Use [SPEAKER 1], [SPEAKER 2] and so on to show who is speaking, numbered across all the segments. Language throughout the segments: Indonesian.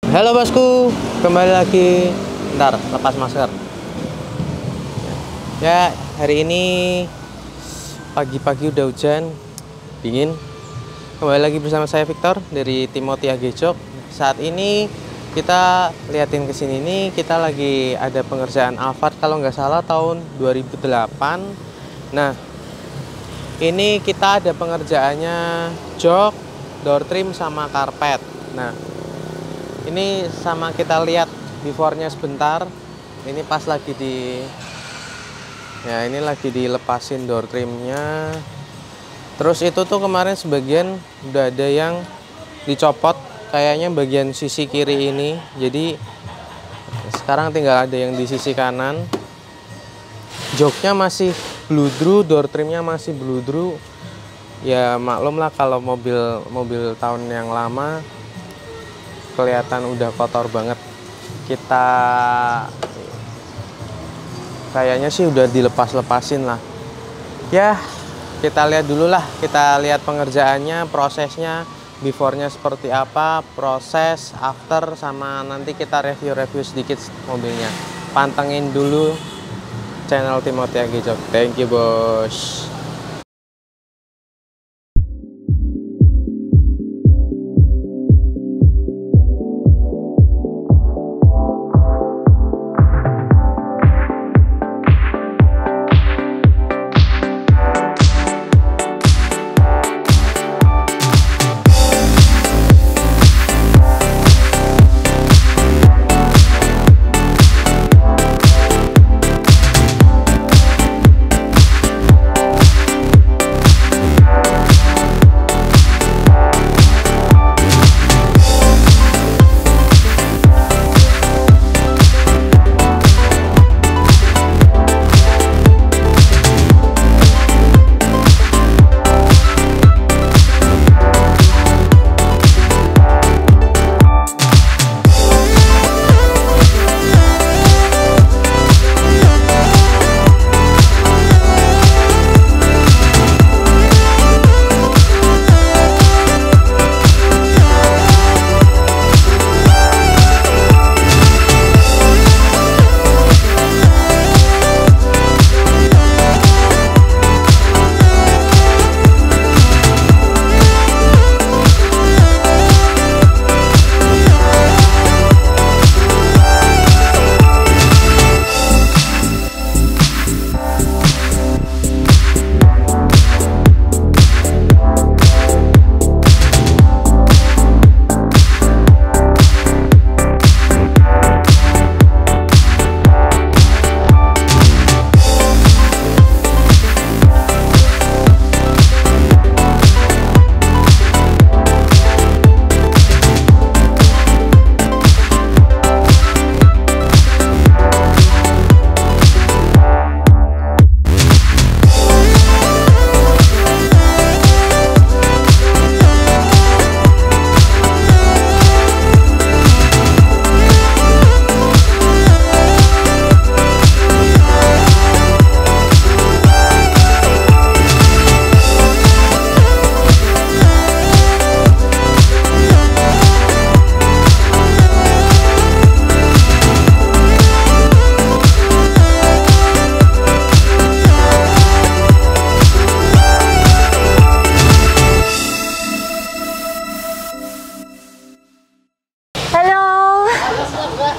[SPEAKER 1] Halo bosku, kembali lagi. Ntar lepas masker. Ya, hari ini pagi-pagi udah hujan, dingin. Kembali lagi bersama saya Victor dari Timothy Agejok. Saat ini kita liatin ke sini nih, kita lagi ada pengerjaan Alphard kalau nggak salah tahun 2008. Nah, ini kita ada pengerjaannya jok, door trim sama karpet. Nah, ini sama kita lihat before-nya sebentar. Ini pas lagi ini lagi dilepasin door trimnya. Terus itu tuh kemarin sebagian udah ada yang dicopot, kayaknya bagian sisi kiri ini. Jadi sekarang tinggal ada yang di sisi kanan. Joknya masih bludru, door trimnya masih bludru. Ya maklum lah kalau mobil tahun yang lama kelihatan udah kotor banget. Kita kayaknya sih udah dilepas-lepasin lah. Ya, kita lihat dulu lah. Kita lihat pengerjaannya, prosesnya, before-nya seperti apa, proses, after, sama nanti kita review sedikit mobilnya. Pantengin dulu channel Timothy Agejok. Thank you bos.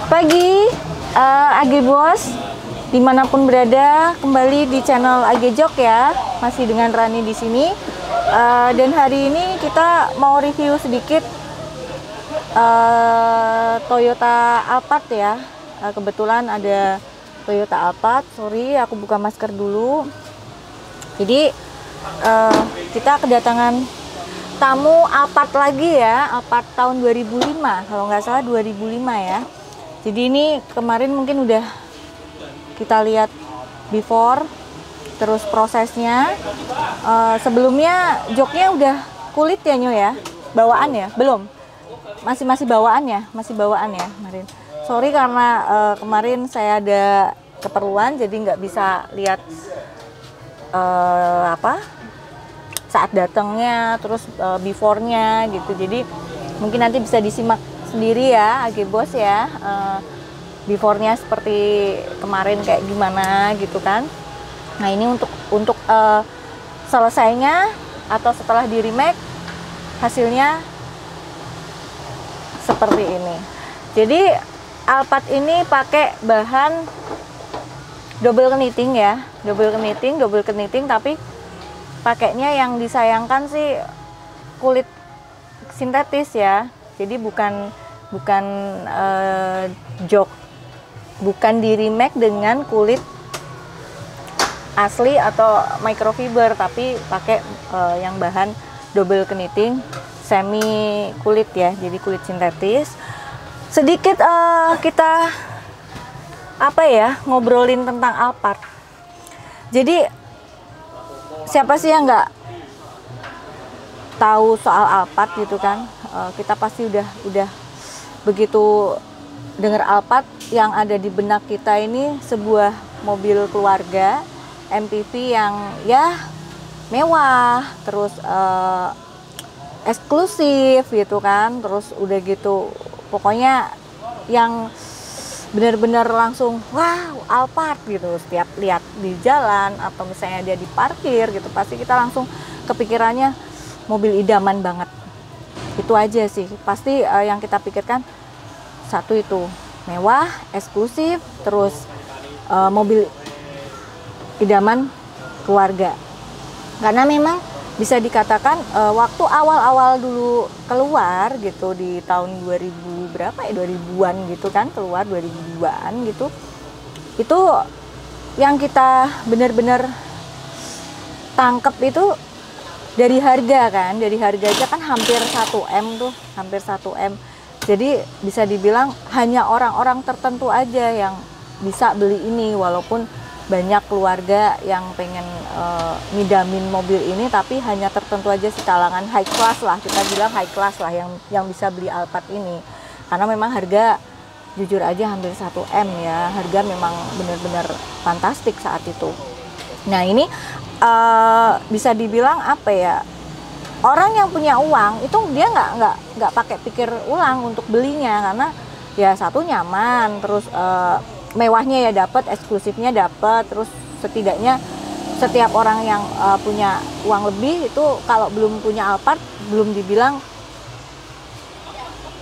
[SPEAKER 2] Pagi, Age Bos, dimanapun berada, kembali di channel Agejok ya, masih dengan Rani di sini. Dan hari ini kita mau review sedikit Toyota Alphard ya. Kebetulan ada Toyota Alphard. Sorry, aku buka masker dulu. Jadi kita kedatangan tamu Alphard lagi ya, Alphard tahun 2005, kalau nggak salah 2005 ya. Jadi ini kemarin mungkin udah kita lihat before, terus prosesnya. Sebelumnya joknya udah kulit ya Nyo ya, bawaan ya? Belum? Masih bawaan ya? Masih bawaan ya kemarin. Sorry karena kemarin saya ada keperluan jadi nggak bisa lihat saat datangnya, terus before-nya gitu. Jadi mungkin nanti bisa disimak sendiri ya, AG Boss ya, before-nya seperti kemarin kayak gimana gitu kan. Nah ini untuk selesainya atau setelah di remake hasilnya seperti ini. Jadi Alphard ini pakai bahan double keniting ya, double keniting, tapi pakainya yang disayangkan sih kulit sintetis ya. Jadi bukan jok, bukan di remake dengan kulit asli atau microfiber, tapi pakai yang bahan double keniting semi kulit ya, jadi kulit sintetis. Sedikit kita ngobrolin tentang Alphard. Jadi siapa sih yang nggak tahu soal Alphard gitu kan? Kita pasti udah begitu dengar Alphard, yang ada di benak kita ini sebuah mobil keluarga MPV yang ya mewah, terus eksklusif gitu kan, terus udah gitu pokoknya yang benar-benar langsung wow Alphard gitu. Setiap lihat di jalan atau misalnya dia di parkir gitu, pasti kita langsung kepikirannya mobil idaman banget. Itu aja sih pasti yang kita pikirkan, satu itu mewah, eksklusif, terus mobil idaman keluarga. Karena memang bisa dikatakan waktu awal-awal dulu keluar gitu di tahun 2000 berapa ya, 2000-an gitu kan, keluar 2002-an gitu. Itu yang kita benar-benar tangkep itu dari harga kan, dari harga aja kan hampir 1M tuh, hampir 1M. Jadi bisa dibilang hanya orang-orang tertentu aja yang bisa beli ini, walaupun banyak keluarga yang pengen ngidamin mobil ini, tapi hanya tertentu aja sih, kalangan high class lah, kita bilang high class lah yang bisa beli Alphard ini. Karena memang harga jujur aja hampir 1M ya, harga memang benar-benar fantastik saat itu. Nah ini bisa dibilang apa ya, orang yang punya uang itu dia nggak pakai pikir ulang untuk belinya, karena ya satu nyaman, terus mewahnya ya dapat, eksklusifnya dapat, terus setidaknya setiap orang yang punya uang lebih itu kalau belum punya Alphard belum dibilang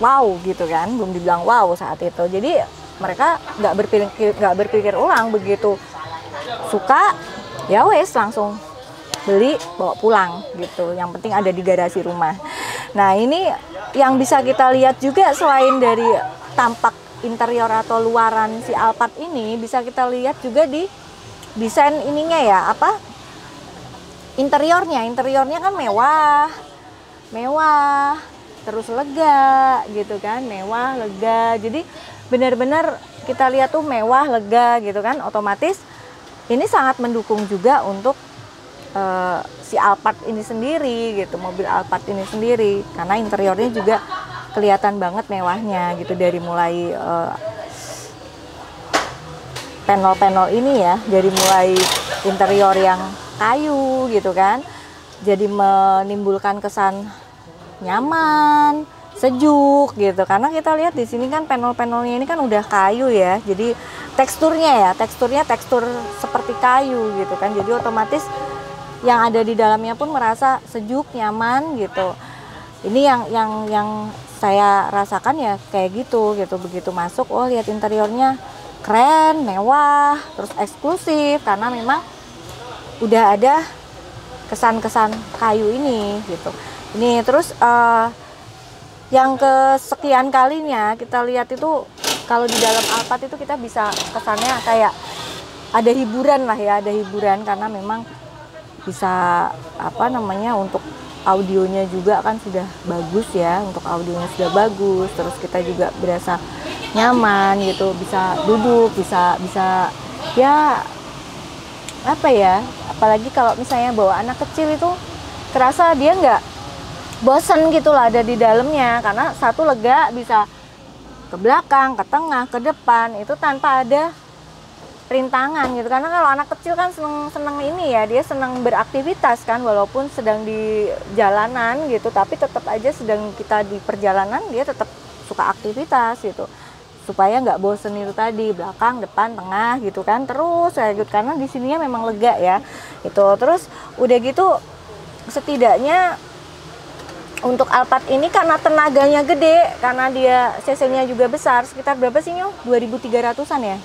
[SPEAKER 2] wow gitu kan, belum dibilang wow saat itu. Jadi mereka nggak berpikir ulang, begitu suka ya wes langsung beli bawa pulang gitu, yang penting ada di garasi rumah. Nah ini yang bisa kita lihat juga, selain dari tampak interior atau luaran si Alphard ini, bisa kita lihat juga di desain ininya ya, apa interiornya kan mewah terus lega gitu kan, mewah lega. Jadi benar-benar kita lihat tuh mewah lega gitu kan, otomatis ini sangat mendukung juga untuk si Alphard ini sendiri gitu, mobil Alphard ini sendiri, karena interiornya juga kelihatan banget mewahnya gitu, dari mulai panel-panel ini ya, dari mulai interior yang kayu gitu kan, jadi menimbulkan kesan nyaman, sejuk gitu. Karena kita lihat di sini kan panel-panelnya ini kan udah kayu ya, jadi teksturnya tekstur seperti kayu gitu kan, jadi otomatis yang ada di dalamnya pun merasa sejuk, nyaman gitu. Ini yang saya rasakan ya kayak gitu. Begitu masuk, oh lihat interiornya keren, mewah, terus eksklusif, karena memang udah ada kesan-kesan kayu ini gitu. Ini terus yang kesekian kalinya kita lihat itu, kalau di dalam Alphard itu kita bisa kesannya kayak ada hiburan lah ya, ada hiburan, karena memang bisa untuk audionya juga kan sudah bagus ya, untuk audionya sudah bagus, terus kita juga berasa nyaman gitu, bisa duduk, bisa ya apalagi kalau misalnya bawa anak kecil itu kerasa dia nggak bosen gitu lah ada di dalamnya, karena satu lega, bisa ke belakang, ke tengah, ke depan, itu tanpa ada rintangan gitu. Karena kalau anak kecil kan seneng ini ya, dia seneng beraktivitas kan, walaupun sedang di jalanan gitu, tapi tetap aja sedang kita di perjalanan dia tetap suka aktivitas gitu, supaya nggak bosen itu tadi, belakang, depan, tengah gitu kan, terus kayak gitu, karena di sininya memang lega ya itu. Terus udah gitu setidaknya untuk Alphard ini karena tenaganya gede, karena dia cc-nya juga besar, sekitar berapa sih Nyo? 2300-an ya?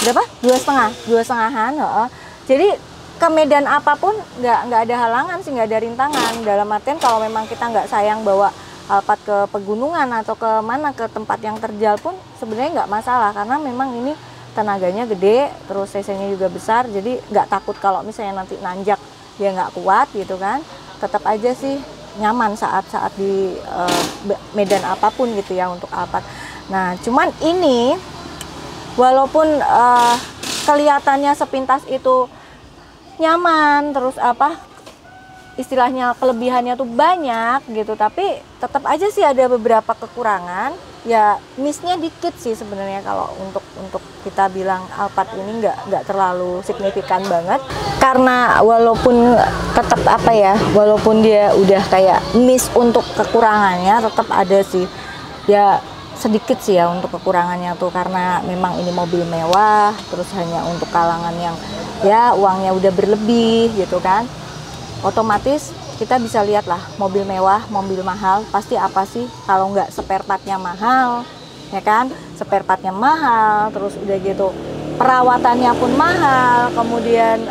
[SPEAKER 2] Berapa? 2,5-an. Jadi ke medan apapun nggak ada halangan sih, nggak ada rintangan. Dalam artian kalau memang kita nggak sayang bawa Alphard ke pegunungan atau ke mana, ke tempat yang terjal pun sebenarnya nggak masalah, karena memang ini tenaganya gede, terus cc-nya juga besar, jadi nggak takut kalau misalnya nanti nanjak dia nggak kuat gitu kan. Tetap aja sih nyaman saat-saat di medan apapun gitu ya untuk Alphard. Nah cuman ini walaupun kelihatannya sepintas itu nyaman, terus istilahnya kelebihannya tuh banyak gitu, tapi tetap aja sih ada beberapa kekurangan ya. Missnya dikit sih sebenarnya kalau untuk kita bilang Alphard ini nggak terlalu signifikan banget, karena walaupun tetap walaupun dia udah kayak miss untuk kekurangannya, tetap ada sih ya sedikit sih ya untuk kekurangannya tuh, karena memang ini mobil mewah, terus hanya untuk kalangan yang ya uangnya udah berlebih gitu kan. Otomatis kita bisa lihat lah, mobil mewah, mobil mahal, pasti apa sih kalau nggak spare partnya mahal, ya kan? Spare partnya mahal, terus udah gitu perawatannya pun mahal, kemudian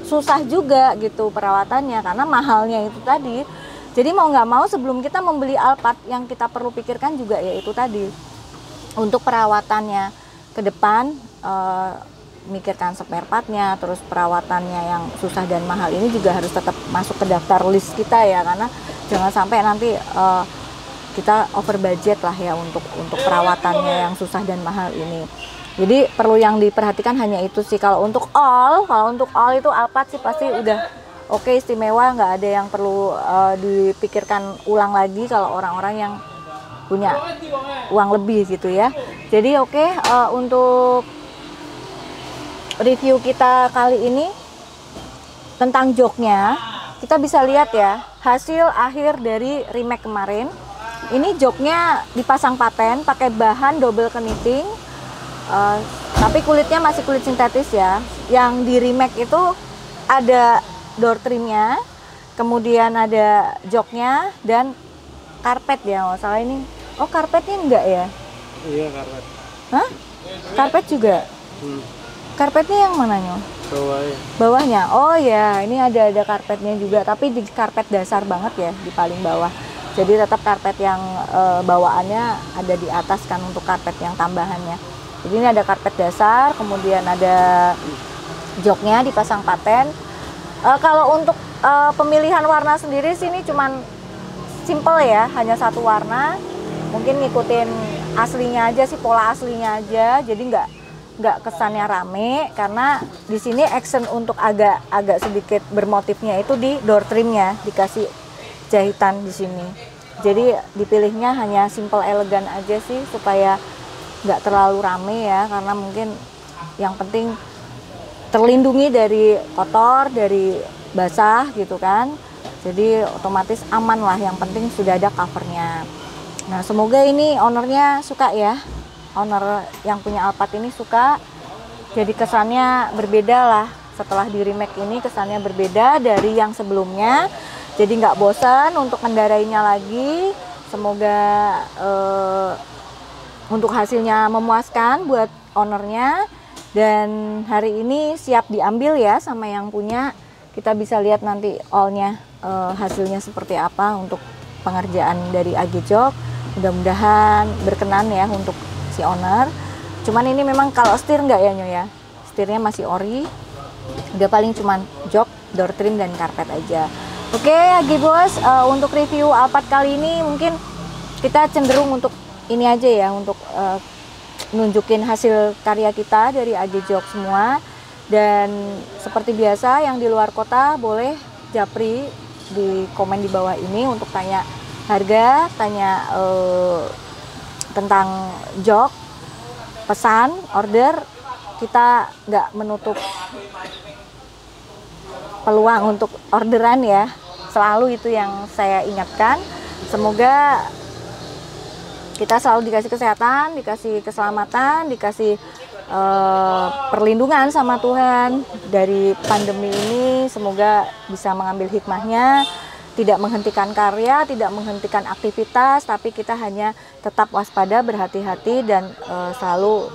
[SPEAKER 2] susah juga gitu perawatannya karena mahalnya itu tadi. Jadi mau nggak mau sebelum kita membeli Alphard, yang kita perlu pikirkan juga yaitu tadi untuk perawatannya ke depan, mikirkan spare partnya, terus perawatannya yang susah dan mahal ini juga harus tetap masuk ke daftar list kita ya, karena jangan sampai nanti kita over budget lah ya untuk perawatannya yang susah dan mahal ini. Jadi perlu yang diperhatikan hanya itu sih. Kalau untuk all itu Alphard sih pasti udah oke, istimewa, nggak ada yang perlu dipikirkan ulang lagi kalau orang-orang yang punya uang lebih gitu ya. Jadi untuk review kita kali ini tentang joknya, kita bisa lihat ya hasil akhir dari remake kemarin. Ini joknya dipasang paten pakai bahan double keniting, tapi kulitnya masih kulit sintetis ya. Yang di remake itu ada door trimnya, kemudian ada joknya dan karpet ya, nggak salah ini. Oh karpetnya enggak ya?
[SPEAKER 1] Iya karpet.
[SPEAKER 2] Hah? Karpet juga? Karpetnya yang mananya? Bawahnya. Oh ya, ini ada karpetnya juga, tapi di karpet dasar banget ya, di paling bawah. Jadi tetap karpet yang bawaannya ada di atas kan untuk karpet yang tambahannya. Jadi ini ada karpet dasar, kemudian ada joknya dipasang paten. Kalau untuk pemilihan warna sendiri sini cuman simple ya, hanya satu warna. Mungkin ngikutin aslinya aja sih, pola aslinya aja. Jadi nggak kesannya rame, karena di sini action untuk agak sedikit bermotifnya itu di door trimnya, dikasih jahitan di sini. Jadi dipilihnya hanya simple elegan aja sih, supaya nggak terlalu rame ya, karena mungkin yang penting terlindungi dari kotor, dari basah gitu kan. Jadi otomatis aman lah, yang penting sudah ada covernya. Nah semoga ini ownernya suka ya, owner yang punya Alphard ini suka. Jadi kesannya berbeda lah, setelah di remake ini kesannya berbeda dari yang sebelumnya. Jadi nggak bosan untuk mengendarainya lagi. Semoga untuk hasilnya memuaskan buat ownernya. Dan hari ini siap diambil ya sama yang punya. Kita bisa lihat nanti all-nya hasilnya seperti apa untuk pengerjaan dari AG Jok. Mudah-mudahan berkenan ya untuk si owner. Cuman ini memang kalau setir nggak ya Nyo ya, setirnya masih ori, udah paling cuman jok, door trim dan karpet aja. Oke AG Bos, untuk review Alphard kali ini mungkin kita cenderung untuk ini aja ya, untuk nunjukin hasil karya kita dari AG Jok semua. Dan seperti biasa yang di luar kota boleh japri di komen di bawah ini untuk tanya harga, tanya tentang jok, pesan, order. Kita nggak menutup peluang untuk orderan ya, selalu itu yang saya ingatkan. Semoga kita selalu dikasih kesehatan, dikasih keselamatan, dikasih perlindungan sama Tuhan dari pandemi ini. Semoga bisa mengambil hikmahnya, tidak menghentikan karya, tidak menghentikan aktivitas, tapi kita hanya tetap waspada, berhati-hati, dan selalu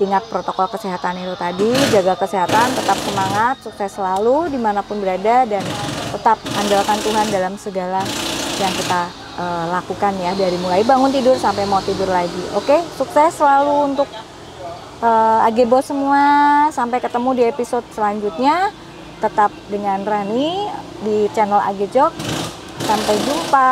[SPEAKER 2] ingat protokol kesehatan itu tadi. Jaga kesehatan, tetap semangat, sukses selalu dimanapun berada, dan tetap andalkan Tuhan dalam segala yang kita lakukan ya, dari mulai bangun tidur sampai mau tidur lagi. Oke, sukses selalu untuk AG-Boss semua. Sampai ketemu di episode selanjutnya. Tetap dengan Rani di channel AG Jok. Sampai jumpa.